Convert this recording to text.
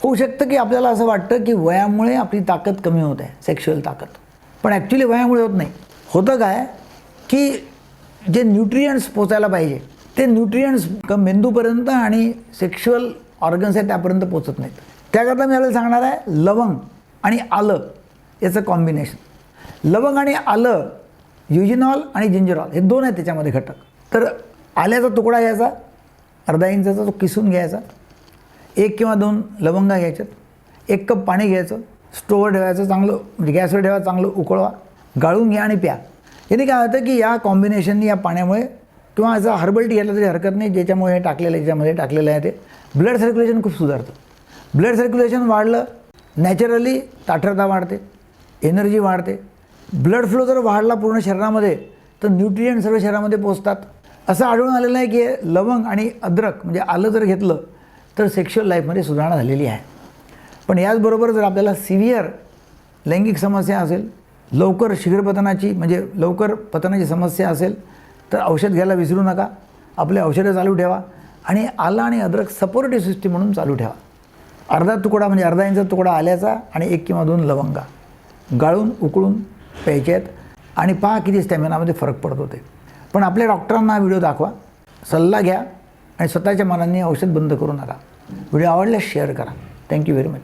होऊ शकतं की आपल्याला असं वाटतं की वयामुळे आपली ताकद कमी होत आहे, सेक्शुअल ताकद. पण ॲक्च्युली वयामुळे होत नाही. होतं काय की जे न्यूट्रियंट्स पोचायला पाहिजे ते न्यूट्रियंट्स मेंदूपर्यंत आणि सेक्शुअल ऑर्गन्स आहे त्यापर्यंत पोचत नाहीत. त्याकरता मी आपल्याला सांगणार आहे लवंग आणि आलं याचं कॉम्बिनेशन. लवंग आणि आलं, युजिनॉल आणि जिंजरॉल हे दोन आहेत त्याच्यामध्ये घटक. तर आल्याचा तुकडा घ्यायचा, अर्धा इंचाचा, तो किसून घ्यायचा. 1 किंवा 2 लवंगा घ्यायच्यात. 1 कप पाणी घ्यायचं, स्टोवर ठेवायचं, चांगलं म्हणजे गॅसवर ठेवा, चांगलं उकळवा, गाळून घ्या आणि प्या. याने काय होतं की या कॉम्बिनेशननी, या पाण्यामुळे किंवा याचा हर्बल टी घेतला तरी हरकत नाही, ज्याच्यामुळे हे टाकलेलं आहे, ज्याच्यामध्ये टाकलेलं आहे ते ब्लड सर्क्युलेशन खूप सुधारतं. ब्लड सर्क्युलेशन वाढलं, नॅचरली ताठरता वाढते, एनर्जी वाढते. ब्लड फ्लो जर वाढला पूर्ण शरीरामध्ये तर न्यूट्रियंट सर्व शरीरामध्ये पोचतात. असं आढळून आलेलं आहे की लवंग आणि अद्रक म्हणजे आलं जर घेतलं तर सेक्शुअल लाईफमध्ये सुधारणा झालेली आहे. पण याचबरोबर जर आपल्याला सिव्हिअर लैंगिक समस्या असेल, लवकर शीघ्रपतनाची म्हणजे लवकर पतनाची समस्या असेल तर औषध घ्यायला विसरू नका. आपले औषधं चालू ठेवा आणि आलं आणि अद्रक सपोर्टिव्ह सिस्टीम म्हणून चालू ठेवा. अर्धा तुकडा म्हणजे अर्धा इंच तुकडा आल्याचा आणि 1 किंवा 2 लवंगा गाळून उकळून प्यायचे आहेत आणि पहा किती स्टॅमिनामध्ये फरक पडतो ते. पण आपल्या डॉक्टरांना हा व्हिडिओ दाखवा, सल्ला घ्या आणि स्वतःच्या मनाने औषध बंद करू नका. व्हिडिओ आवडल्यास शेअर करा. Thank you very much.